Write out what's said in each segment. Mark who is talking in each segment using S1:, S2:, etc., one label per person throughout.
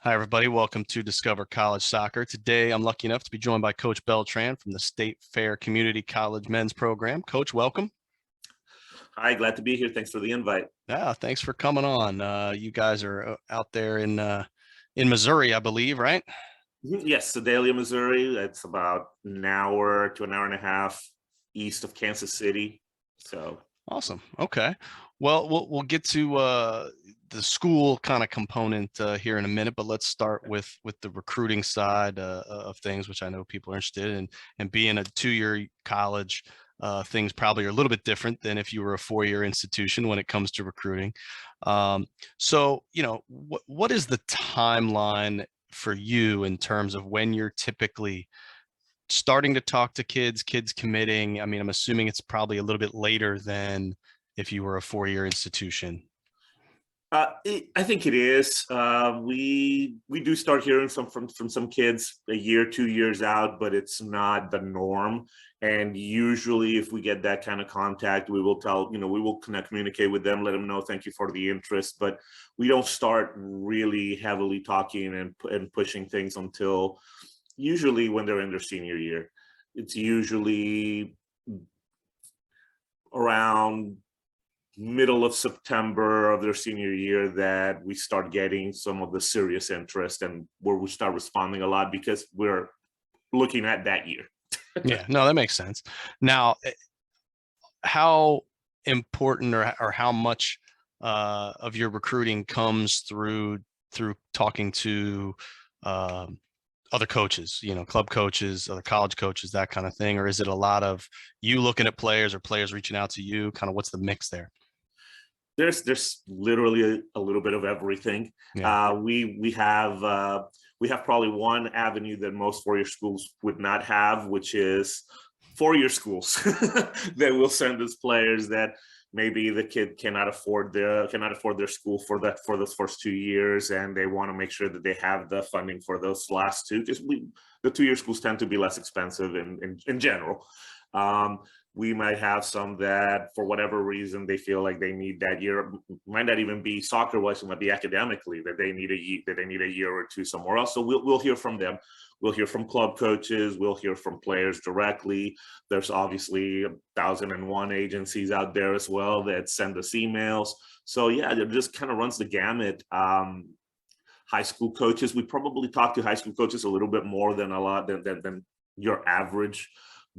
S1: Hi, everybody. Welcome to Discover College Soccer. Today, I'm lucky enough to be joined by Coach Beltran from the State Fair Community College Men's Program. Coach, welcome.
S2: Hi, glad to be here. Thanks for the invite.
S1: Yeah, thanks for coming on. You guys are out there in Missouri, I believe, right?
S2: Yes, Sedalia, Missouri. It's about an hour to an hour and a half east of Kansas City. So
S1: awesome. Okay. Well, we'll get to the school kind of component here in a minute, but let's start with the recruiting side of things, which I know people are interested in. And being a two-year college, things probably are a little bit different than if you were a four-year institution when it comes to recruiting. So, what is the timeline for you in terms of when you're typically starting to talk to kids committing? I mean, I'm assuming it's probably a little bit later than if you were a four-year institution.
S2: I think it is. We do start hearing from some kids a year, 2 years out, but it's not the norm. And usually, if we get that kind of contact, we will we will communicate with them, let them know thank you for the interest. But we don't start really heavily talking and pushing things until usually when they're in their senior year. It's usually around middle of September of their senior year that we start getting some of the serious interest and where we start responding a lot because we're looking at that year.
S1: Yeah, no, that makes sense. Now, how important or how much of your recruiting comes through talking to other coaches, club coaches, other college coaches, that kind of thing? Or is it a lot of you looking at players or players reaching out to you? Kind of what's the mix there?
S2: There's literally a little bit of everything.
S1: Yeah.
S2: We have probably one avenue that most four-year schools would not have, which is four-year schools that will send us players that maybe the kid cannot afford their school for those first 2 years, and they want to make sure that they have the funding for those last two, because the two-year schools tend to be less expensive in general. We might have some that for whatever reason they feel like they need that year. Might not even be soccer wise, it might be academically that they need a year or two somewhere else. So we'll hear from them. We'll hear from club coaches. We'll hear from players directly. There's obviously 1,001 agencies out there as well that send us emails. So yeah, it just kind of runs the gamut. High school coaches, we probably talk to high school coaches a little bit more than your average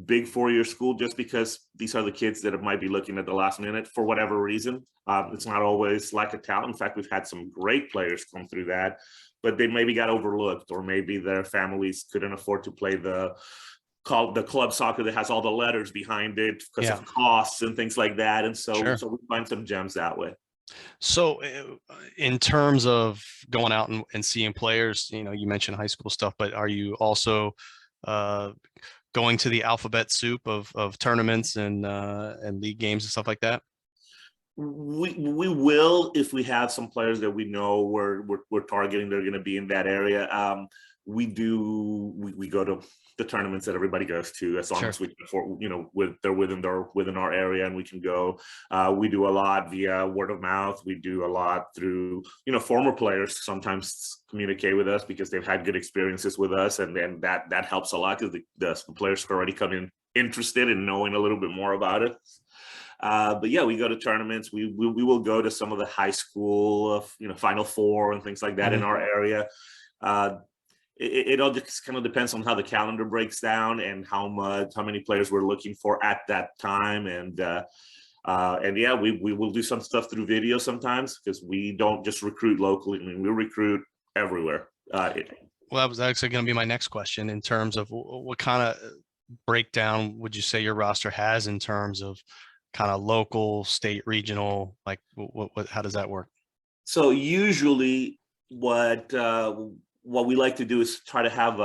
S2: big four-year school, just because these are the kids that might be looking at the last minute for whatever reason. It's not always lack of talent. In fact, we've had some great players come through that, but they maybe got overlooked, or maybe their families couldn't afford to play the club soccer that has all the letters behind it because of costs and things like that. And so we find some gems that way.
S1: So in terms of going out and seeing players, you mentioned high school stuff, but are you also going to the alphabet soup of tournaments and league games and stuff like that?
S2: We will, if we have some players that we know we're targeting, they're going to be in that area. We go to the tournaments that everybody goes to, as long as we can afford, they're within our area, and we can go. We do a lot via word of mouth. We do a lot through, former players sometimes communicate with us because they've had good experiences with us, and then that helps a lot because the players already come in interested in knowing a little bit more about it. But yeah, we go to tournaments. We will go to some of the high school, Final Four and things like that in our area. It all just kind of depends on how the calendar breaks down and how many players we're looking for at that time. And yeah, we will do some stuff through video sometimes, because we don't just recruit locally. I mean, we recruit everywhere.
S1: Well, that was actually going to be my next question, in terms of what kind of breakdown would you say your roster has in terms of kind of local, state, regional? Like how does that work?
S2: So usually what we like to do is try to have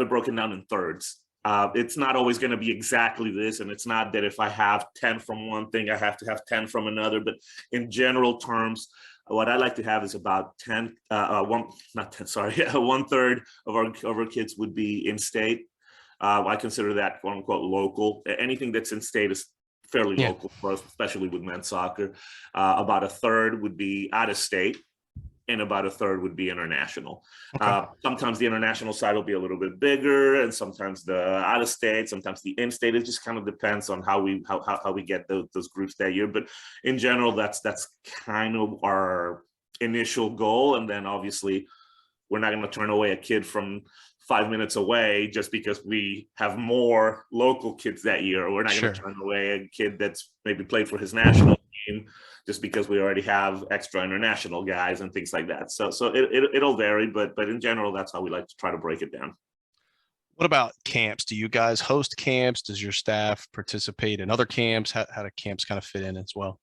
S2: it broken down in thirds. It's not always going to be exactly this, and it's not that if I have 10 from one thing, I have to have 10 from another. But in general terms, what I like to have is about 1/3 of our kids would be in state. I consider that quote unquote local. Anything that's in state is fairly local for us, especially with men's soccer. About 1/3 would be out of state. and about a third would be international.
S1: Okay.
S2: Sometimes the international side will be a little bit bigger, and sometimes the out of state, sometimes the in state. It just kind of depends on how we get those groups that year. But in general, that's kind of our initial goal. And then obviously, we're not going to turn away a kid from 5 minutes away just because we have more local kids that year. Or we're not going to turn away a kid that's maybe played for his national team just because we already have extra international guys and things like that. So it'll vary, but in general, that's how we like to try to break it down.
S1: What about camps? Do you guys host camps? Does your staff participate in other camps? How do camps kind of fit in as well?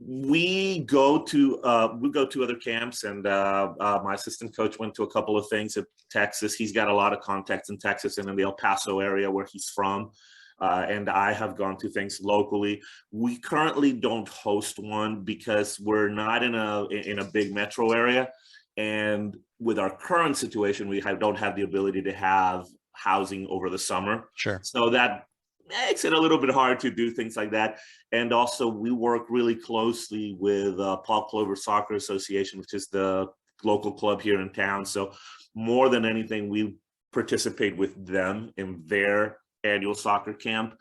S2: We go to other camps, and my assistant coach went to a couple of things at Texas. He's got a lot of contacts in Texas and in the El Paso area where he's from. And I have gone to things locally. We currently don't host one because we're not in a big metro area, and with our current situation, we don't have the ability to have housing over the summer.
S1: Sure.
S2: So that makes it a little bit hard to do things like that. And also, we work really closely with Paul Clover Soccer Association, which is the local club here in town. So more than anything, we participate with them in their annual soccer camp.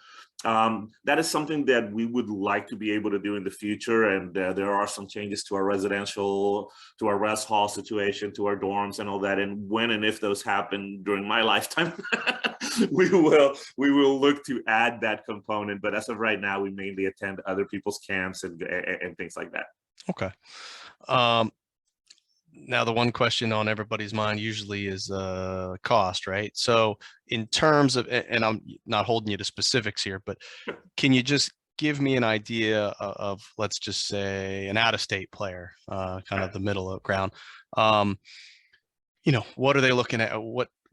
S2: That is something that we would like to be able to do in the future. And there are some changes to our to our rest hall situation, to our dorms and all that. And when and if those happen during my lifetime, we will look to add that component. But as of right now, we mainly attend other people's camps and things like that.
S1: Okay. Now, the one question on everybody's mind usually is cost, right? So in terms of, and I'm not holding you to specifics here, but can you just give me an idea of let's just say, an out-of-state player, kind of the middle of ground? What are they looking at?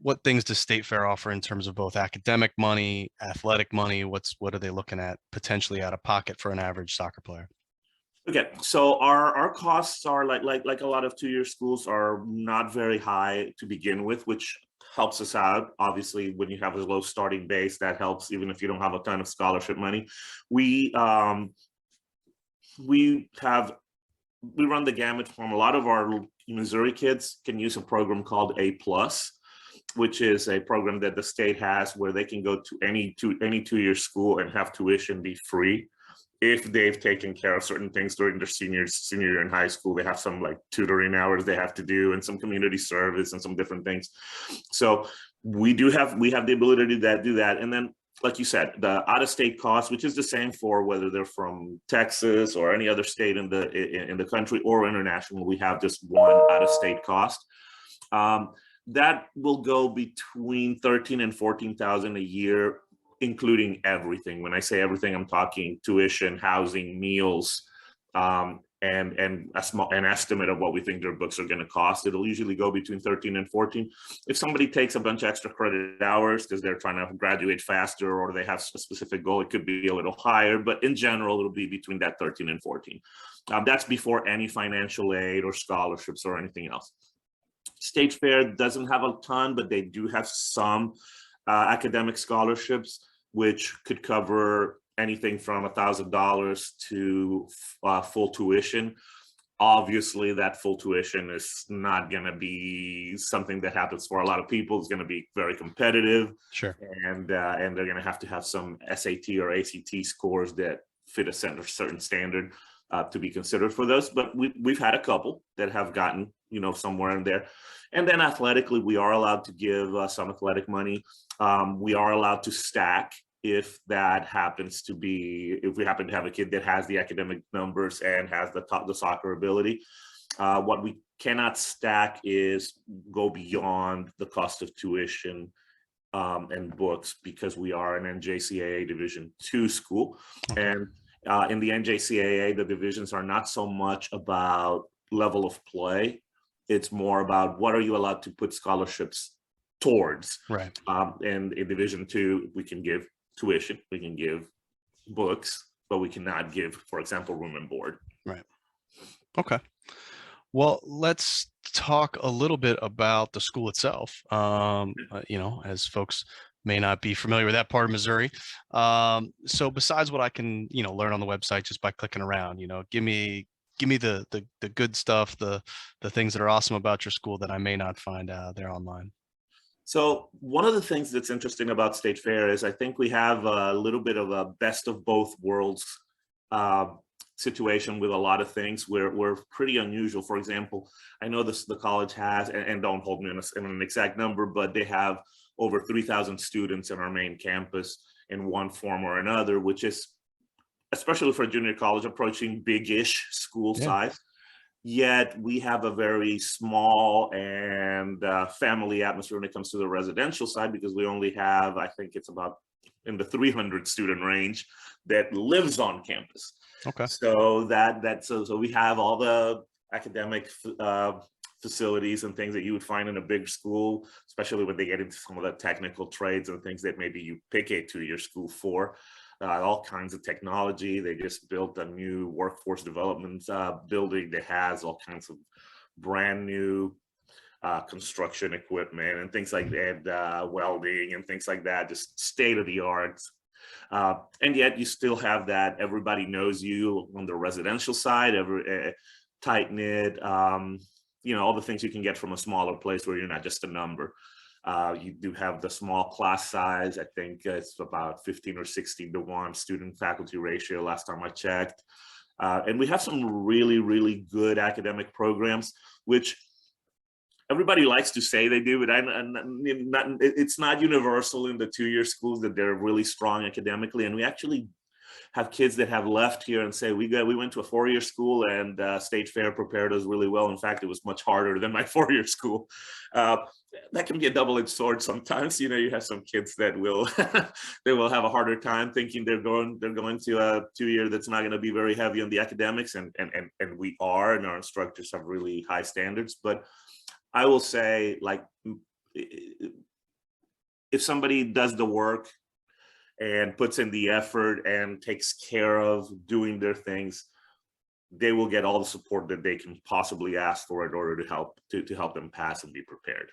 S1: What things does State Fair offer in terms of both academic money, athletic money? What are they looking at potentially out of pocket for an average soccer player?
S2: Okay, so our costs are like a lot of two-year schools are not very high to begin with, which helps us out. Obviously, when you have a low starting base, that helps even if you don't have a ton of scholarship money. We run the gamut from a lot of our Missouri kids can use a program called A+, which is a program that the state has where they can go to any two-year school and have tuition be free if they've taken care of certain things during their senior year in high school. They have some like tutoring hours they have to do and some community service and some different things. So we have the ability to do that. And then, like you said, the out-of-state cost, which is the same for whether they're from Texas or any other state in the country or international, we have just one out-of-state cost. That will go between $13,000 and $14,000 a year, including everything. When I say everything, I'm talking tuition, housing, meals, and an estimate of what we think their books are going to cost. It'll usually go between 13 and 14. If somebody takes a bunch of extra credit hours because they're trying to graduate faster or they have a specific goal, it could be a little higher, but in general, it'll be between that 13 and 14. That's before any financial aid or scholarships or anything else. State Fair doesn't have a ton, but they do have some academic scholarships, which could cover anything from $1,000 to full tuition. Obviously, that full tuition is not going to be something that happens for a lot of people. It's going to be very competitive.
S1: Sure.
S2: And they're going to have some SAT or ACT scores that fit a certain standard to be considered for those. But we've had a couple that have gotten, somewhere in there. And then athletically, we are allowed to give some athletic money. We are allowed to stack if that happens to be, if we happen to have a kid that has the academic numbers and has the soccer ability. What we cannot stack is go beyond the cost of tuition and books, because we are an NJCAA Division II school. Okay. And in the NJCAA, the divisions are not so much about level of play. It's more about what are you allowed to put scholarships towards.
S1: Right.
S2: And in Division II, we can give tuition, we can give books, but we cannot give, for example, room and board.
S1: Right. Okay. Well, let's talk a little bit about the school itself. As folks may not be familiar with that part of Missouri. So besides what I can, learn on the website just by clicking around, give me give me the good stuff, the things that are awesome about your school that I may not find there online.
S2: So one of the things that's interesting about State Fair is I think we have a little bit of a best of both worlds uh, situation with a lot of things. We're pretty unusual. For example, I know the college has, and don't hold me in an exact number, but they have over 3,000 students in our main campus in one form or another, which is, especially for a junior college, approaching big-ish school
S1: Yeah.
S2: size. Yet we have a very small and family atmosphere when it comes to the residential side, because we only have, I think it's about in the 300 student range that lives on campus.
S1: Okay.
S2: So so we have all the academic facilities and things that you would find in a big school, especially when they get into some of the technical trades and things that maybe you pick a two-year school for. All kinds of technology. They just built a new workforce development building that has all kinds of brand new construction equipment and things like that, welding and things like that, just state of the art. And yet you still have that everybody knows you on the residential side, tight knit, all the things you can get from a smaller place where you're not just a number. You do have the small class size. I think it's about 15 or 16 to 1 student faculty ratio last time I checked. And we have some really, really good academic programs, which everybody likes to say they do, but it's not universal in the two-year schools that they're really strong academically. And we actually have kids that have left here and say, we went to a four-year school and State Fair prepared us really well. In fact, it was much harder than my four-year school. That can be a double-edged sword sometimes. You have some kids that will they will have a harder time thinking they're going to a two-year that's not going to be very heavy on the academics, and we are, and our instructors have really high standards. But I will say, like, if somebody does the work and puts in the effort and takes care of doing their things, they will get all the support that they can possibly ask for in order to help them pass and be prepared.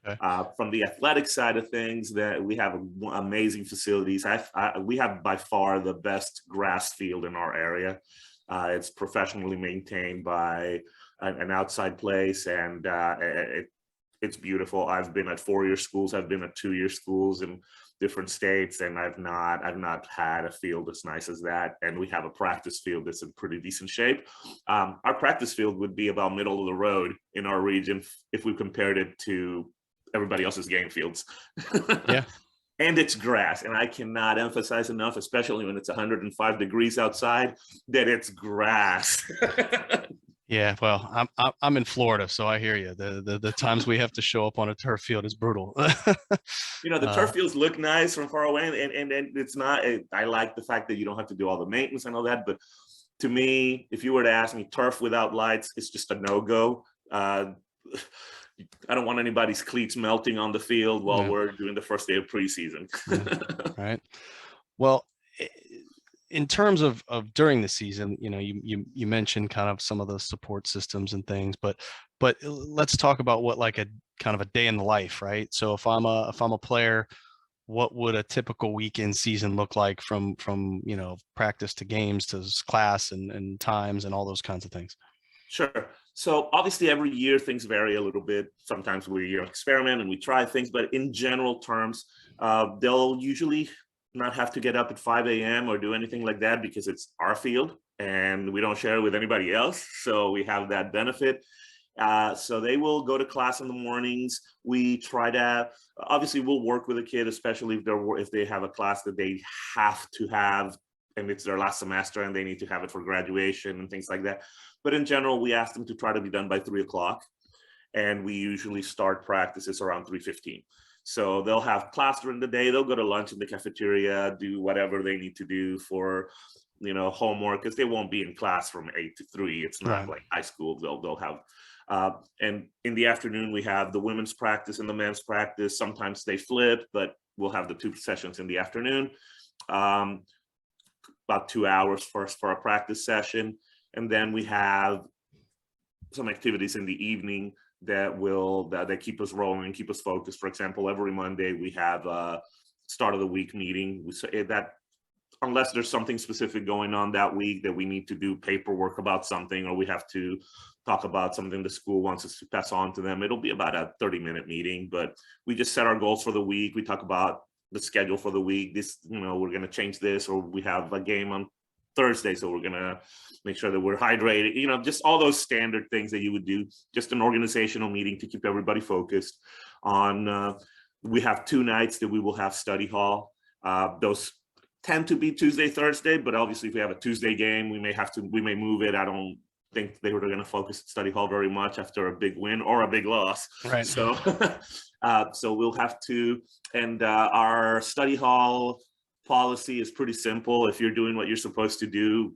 S1: Okay.
S2: From the athletic side of things, that we have amazing facilities. We have by far the best grass field in our area. It's professionally maintained by an outside place, and it's beautiful. I've been at four-year schools. I've been at two-year schools in different states, and I've not had a field as nice as that. And we have a practice field that's in pretty decent shape. Our practice field would be about middle of the road in our region if we compared it to everybody else's game fields.
S1: Yeah.
S2: And it's grass, and I cannot emphasize enough, especially when it's 105 degrees outside, that it's grass.
S1: Yeah, well, I'm in Florida, so I hear you. The times we have to show up on a turf field is brutal.
S2: The turf fields look nice from far away, and it's not. I like the fact that you don't have to do all the maintenance and all that. But to me, if you were to ask me, turf without lights, it's just a no-go. I don't want anybody's cleats melting on the field while we're doing the first day of preseason.
S1: Right. Well, in terms of during the season, you mentioned kind of some of the support systems and things, but let's talk about what like a kind of a day in the life, right? So if I'm a player, what would a typical weekend season look like from practice to games to class and times and all those kinds of things?
S2: Sure. So obviously every year things vary a little bit. Sometimes we experiment and we try things, but in general terms, they'll usually not have to get up at 5 a.m. or do anything like that, because it's our field and we don't share it with anybody else. So we have that benefit. So they will go to class in the mornings. We try to, obviously we'll work with a kid, especially if they have a class that they have to have and it's their last semester and they need to have it for graduation and things like that. But in general, we ask them to try to be done by 3 o'clock. And we usually start practices around 3:15. So they'll have class during the day. They'll go to lunch in the cafeteria, do whatever they need to do for, homework, because they won't be in class from 8 to 3. It's not like high school. They'll have, and in the afternoon, we have the women's practice and the men's practice. Sometimes they flip, but we'll have the 2 sessions in the afternoon. About 2 hours first for a practice session. And then we have some activities in the evening that keep us rolling, keep us focused. For example, every Monday we have a start of the week meeting. We say that unless there's something specific going on that week that we need to do paperwork about something, or we have to talk about something the school wants us to pass on to them, it'll be about a 30-minute meeting. But we just set our goals for the week. We talk about the schedule for the week. This, we're going to change this, or we have a game on Thursday, so we're going to make sure that we're hydrated, just all those standard things that you would do. Just an organizational meeting to keep everybody focused on. We have 2 nights that we will have study hall. Those tend to be Tuesday, Thursday, but obviously if we have a Tuesday game, we may move it. I don't think they were going to focus at study hall very much after a big win or a big loss.
S1: Right.
S2: So, so we'll have to, and our study hall policy is pretty simple. If you're doing what you're supposed to do,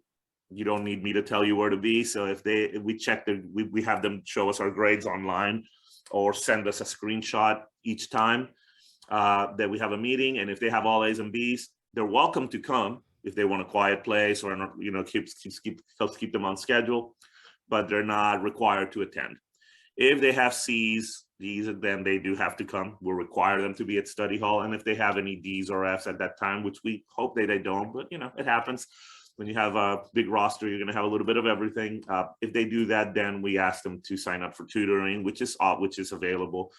S2: you don't need me to tell you where to be. So if we check we have them show us our grades online, or send us a screenshot each time that we have a meeting. And if they have all A's and B's, they're welcome to come if they want a quiet place, or helps keep them on schedule, but they're not required to attend. If they have C's, D's, then they do have to come. We'll require them to be at study hall. And if they have any D's or F's at that time, which we hope they don't, but it happens. When you have a big roster, you're going to have a little bit of everything. If they do that, then we ask them to sign up for tutoring, which is available.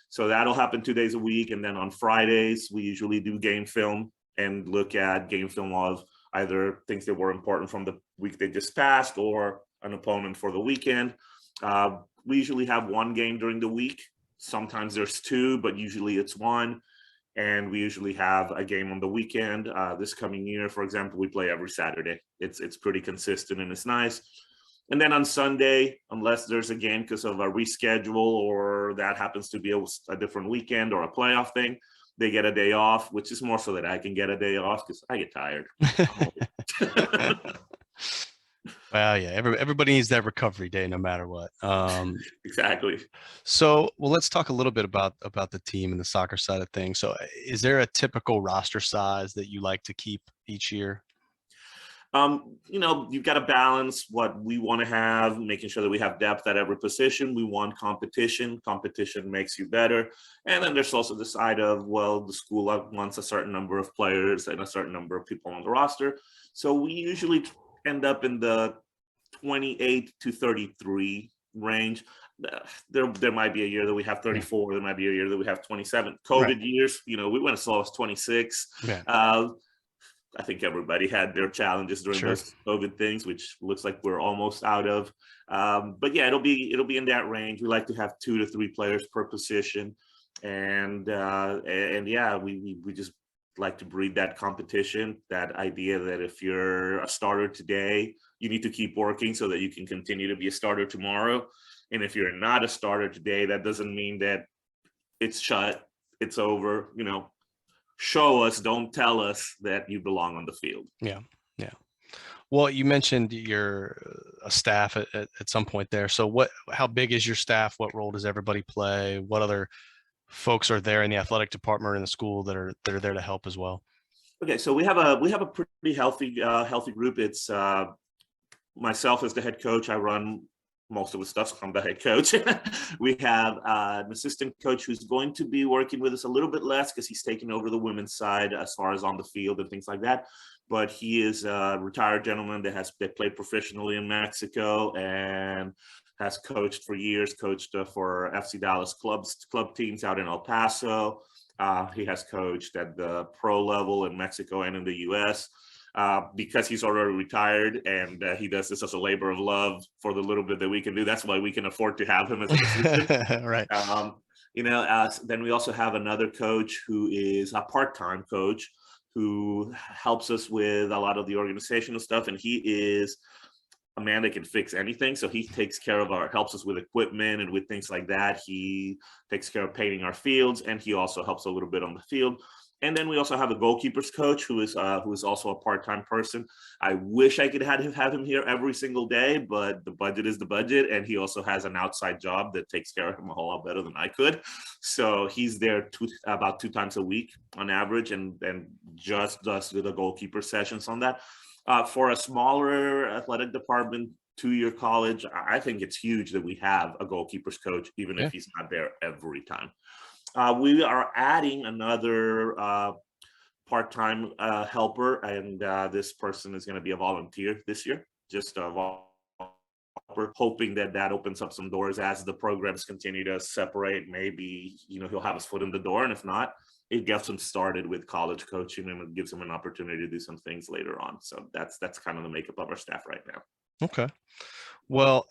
S2: So that'll happen 2 days a week. And then on Fridays, we usually do game film and look at game film of either things that were important from the week they just passed, or an opponent for the weekend. We usually have 1 game during the week. Sometimes there's 2, but usually it's 1. And we usually have a game on the weekend. This coming year, for example, we play every Saturday. It's pretty consistent and it's nice. And then on Sunday, unless there's a game because of a reschedule, or that happens to be a different weekend or a playoff thing, they get a day off, which is more so that I can get a day off because I get tired.
S1: Well, yeah, everybody needs that recovery day, no matter what.
S2: Exactly.
S1: So, well, let's talk a little bit about the team and the soccer side of things. So, is there a typical roster size that you like to keep each year?
S2: You've got to balance what we want to have, making sure that we have depth at every position. We want competition. Competition makes you better. And then there's also the side of, well, the school wants a certain number of players and a certain number of people on the roster. So we usually end up in the 28 to 33 range. There might be a year that we have 34. There might be a year that we have 27. COVID years, we went as low as 26. Yeah. I think everybody had their challenges during those COVID things, which looks like we're almost out of. But yeah, it'll be in that range. We like to have 2 to 3 players per position, and yeah, we just like to breed that competition, that idea that if you're a starter today, you need to keep working so that you can continue to be a starter tomorrow. And if you're not a starter today, that doesn't mean that it's shut, it's over. Show us, don't tell us that you belong on the field.
S1: Yeah. Well, you mentioned you're a staff at some point there. So how big is your staff? What role does everybody play? What other folks are there in the athletic department or in the school that are there to help as well?
S2: Okay, so we have a pretty healthy group. It's myself as the head coach. I run most of the stuff. I'm the head coach. We have an assistant coach who's going to be working with us a little bit less because he's taking over the women's side as far as on the field and things like that. But he is a retired gentleman that played professionally in Mexico and has coached for years, for FC Dallas club teams out in El Paso. He has coached at the pro level in Mexico and in the US. Because he's already retired and he does this as a labor of love for the little bit that we can do. That's why we can afford to have him as an assistant.
S1: Right.
S2: Then we also have another coach who is a part-time coach who helps us with a lot of the organizational stuff. And he is a man that can fix anything. So he takes care of helps us with equipment and with things like that. He takes care of painting our fields, and he also helps a little bit on the field. And then we also have a goalkeepers coach who is also a part-time person. I wish I could have him here every single day, but the budget is the budget, and he also has an outside job that takes care of him a whole lot better than I could. So he's there about 2 times a week on average, and just does the goalkeeper sessions on that. For a smaller athletic department, 2-year college, I think it's huge that we have a goalkeepers coach, even if he's not there every time. We are adding another part-time helper, and this person is going to be a volunteer this year, just we're hoping that that opens up some doors as the programs continue to separate. Maybe, he'll have his foot in the door, and if not, it gets him started with college coaching, and it gives him an opportunity to do some things later on. So that's kind of the makeup of our staff right now.
S1: Okay. Well,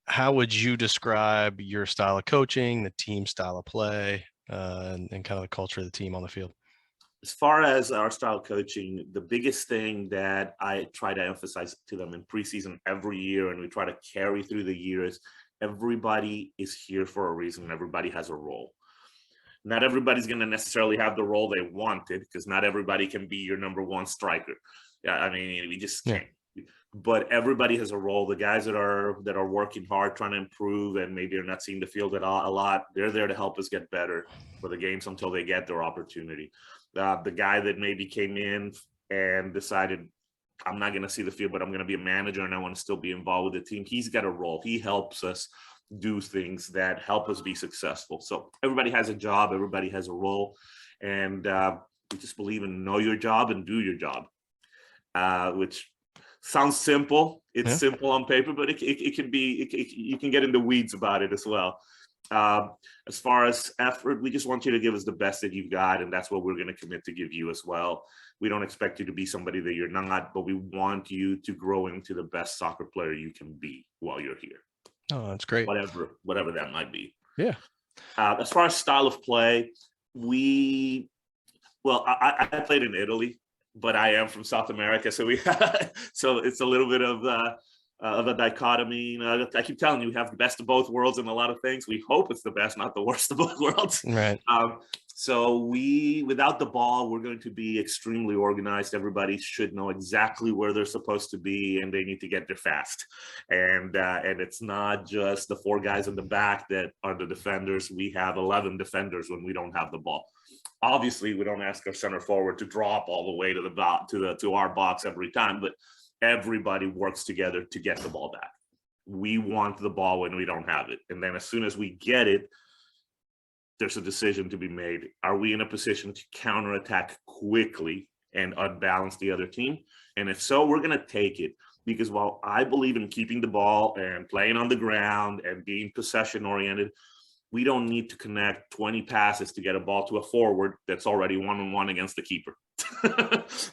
S1: how would you describe your style of coaching, the team style of play, and kind of the culture of the team on the field?
S2: As far as our style of coaching, the biggest thing that I try to emphasize to them in preseason every year, and we try to carry through the year, is everybody is here for a reason. Everybody has a role. Not everybody's going to necessarily have the role they wanted, because not everybody can be your number one striker. Yeah, I mean, we just can't. But everybody has a role. The guys that are working hard, trying to improve, and maybe are not seeing the field a lot, they're there to help us get better for the games until they get their opportunity. The guy that maybe came in and decided, I'm not going to see the field, but I'm going to be a manager and I want to still be involved with the team, he's got a role. He helps us do things that help us be successful. So everybody has a job, everybody has a role, and we just believe in know your job and do your job, which sounds simple. It's simple on paper, but it can be, you can get in the weeds about it as well. As far as effort, we just want you to give us the best that you've got, and that's what we're going to commit to give you as well. We don't expect you to be somebody that you're not, but we want you to grow into the best soccer player you can be while you're here.
S1: Oh, that's great.
S2: Whatever that might be.
S1: Yeah.
S2: As far as style of play, I played in Italy, but I am from South America, so so it's a little bit of a dichotomy. I keep telling you, we have the best of both worlds in a lot of things. We hope it's the best, not the worst of both worlds.
S1: Right.
S2: So without the ball, we're going to be extremely organized. Everybody should know exactly where they're supposed to be, and they need to get there fast. And it's not just the 4 guys in the back that are the defenders. We have 11 defenders when we don't have the ball. Obviously, we don't ask our center forward to drop all the way to our box every time, but everybody works together to get the ball back. We want the ball when we don't have it. And then as soon as we get it, there's a decision to be made. Are we in a position to counterattack quickly and unbalance the other team? And if so, we're going to take it. Because while I believe in keeping the ball and playing on the ground and being possession oriented, we don't need to connect 20 passes to get a ball to a forward that's already 1-on-1 against the keeper.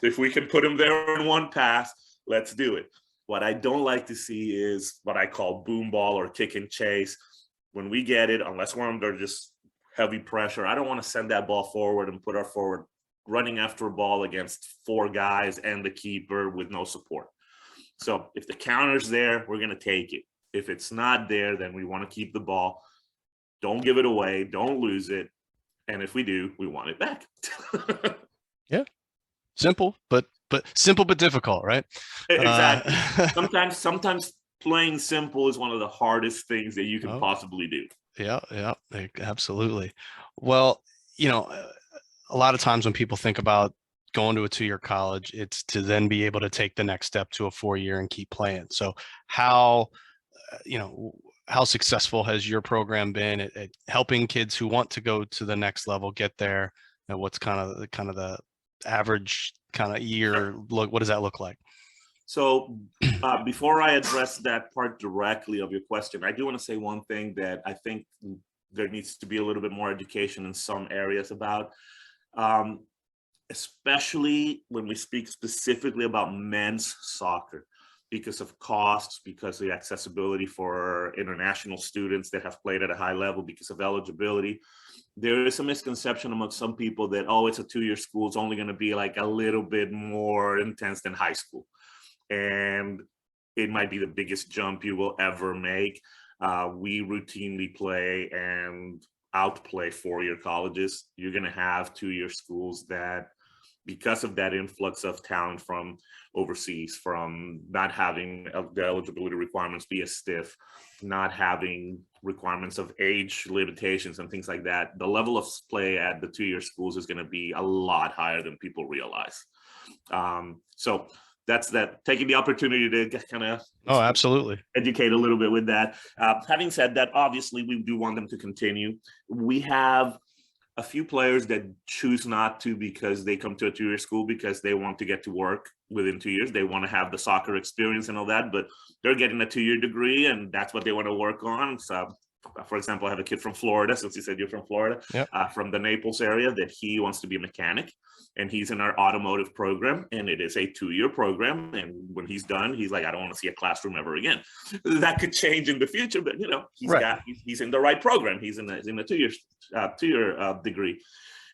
S2: If we can put him there in one pass, let's do it. What I don't like to see is what I call boom ball or kick and chase. When we get it, unless we're under just heavy pressure, I don't want to send that ball forward and put our forward running after a ball against 4 guys and the keeper with no support. So if the counter's there, we're going to take it. If it's not there, then we want to keep the ball. Don't give it away. Don't lose it. And if we do, we want it back.
S1: Yeah. Simple, but difficult, right?
S2: Exactly. Sometimes playing simple is one of the hardest things that you can possibly do.
S1: Yeah, absolutely. Well, a lot of times when people think about going to a 2-year college, it's to then be able to take the next step to a 4-year and keep playing. So how successful has your program been at helping kids who want to go to the next level get there? And what's kind of the average kind of year look? What does that look like?
S2: So before I address that part directly of your question, I do want to say one thing that I think there needs to be a little bit more education in some areas about, especially when we speak specifically about men's soccer, because of costs, because of the accessibility for international students that have played at a high level, because of eligibility. There is a misconception among some people that, it's a 2-year school, it's only going to be like a little bit more intense than high school. And it might be the biggest jump you will ever make. We routinely play and outplay 4-year colleges. You're going to have 2-year schools that, because of that influx of talent from overseas, from not having the eligibility requirements be as stiff, not having requirements of age limitations and things like that, the level of play at the 2-year schools is going to be a lot higher than people realize. So that's that, taking the opportunity to kind of
S1: absolutely
S2: educate a little bit with that. Having said that, obviously we do want them to continue. We have a few players that choose not to because they come to a 2-year school because they want to get to work within 2 years. They want to have the soccer experience and all that, but they're getting a 2-year degree and that's what they want to work on. So, for example, I have a kid from Florida, since you said you're from Florida,
S1: Yep.
S2: From the Naples area, that he wants to be a mechanic, and he's in our automotive program, and it is a 2-year program. And when he's done, he's like, I don't want to see a classroom ever again. That could change in the future, but he's in the right program. He's in a 2-year degree.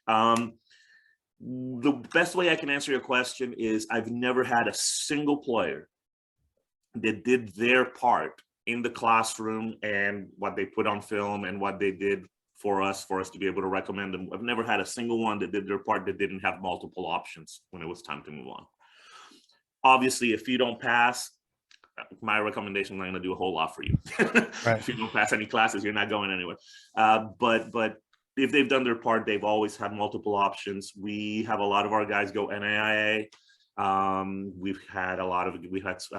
S2: The best way I can answer your question is I've never had a single player that did their part in the classroom and what they put on film and what they did for us to be able to recommend them. I've never had a single one that did their part that didn't have multiple options when it was time to move on. Obviously, if you don't pass, my recommendation is not going to do a whole lot for you.
S1: Right.
S2: If you don't pass any classes, you're not going anywhere. But if they've done their part, they've always had multiple options. We have a lot of our guys go NAIA. I've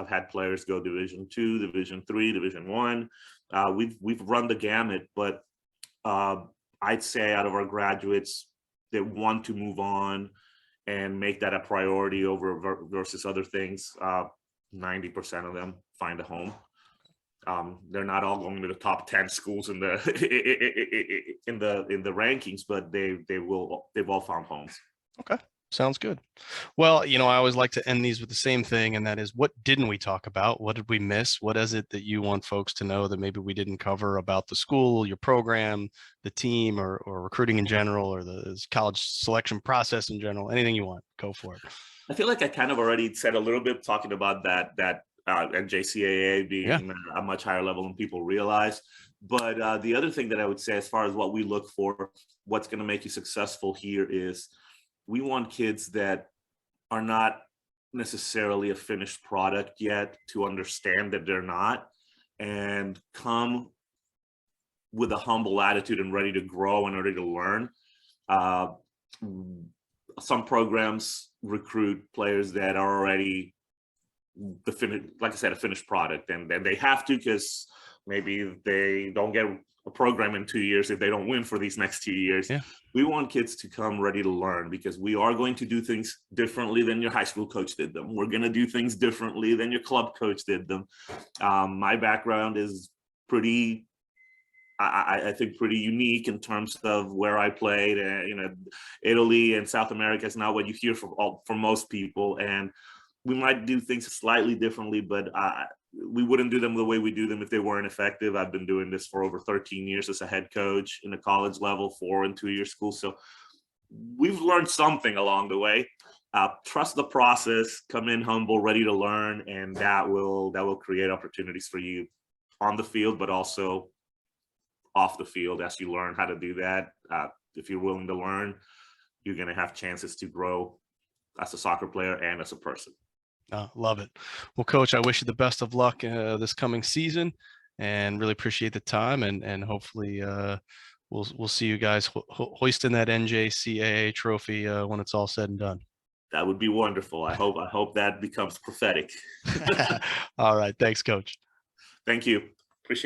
S2: had players go Division II, Division III, Division I. We've run the gamut, but I'd say out of our graduates that want to move on and make that a priority over versus other things, 90% of them find a home. They're not all going to the top 10 schools in the rankings, but they've all found homes.
S1: Okay. Sounds good. Well, I always like to end these with the same thing, and that is, what didn't we talk about? What did we miss? What is it that you want folks to know that maybe we didn't cover about the school, your program, the team, or recruiting in general, or the college selection process in general? Anything you want, go for it.
S2: I feel like I kind of already said a little bit talking about that NJCAA being a much higher level than people realize. But the other thing that I would say, as far as what we look for, what's going to make you successful here, is we want kids that are not necessarily a finished product yet to understand that they're not, and come with a humble attitude and ready to grow and ready to learn. Some programs recruit players that are already a finished product, and they have to, because maybe they don't get a program in 2 years if they don't win for these next 2 years.
S1: Yeah.
S2: We want kids to come ready to learn, because we are going to do things differently than your high school coach did them. We're going to do things differently than your club coach did them. My background is I think pretty unique in terms of where I played. Italy and South America is not what you hear from most people, and we might do things slightly differently, but we wouldn't do them the way we do them if they weren't effective. I've been doing this for over 13 years as a head coach in a college level, 4 and 2 year school. So we've learned something along the way. Trust the process, come in humble, ready to learn, and that will create opportunities for you on the field, but also off the field as you learn how to do that. If you're willing to learn, you're going to have chances to grow as a soccer player and as a person.
S1: Love it. Well, Coach, I wish you the best of luck this coming season, and really appreciate the time, and hopefully we'll see you guys hoisting that NJCAA trophy when it's all said and done.
S2: That would be wonderful. I hope that becomes prophetic.
S1: All right. Thanks, Coach.
S2: Thank you. Appreciate it.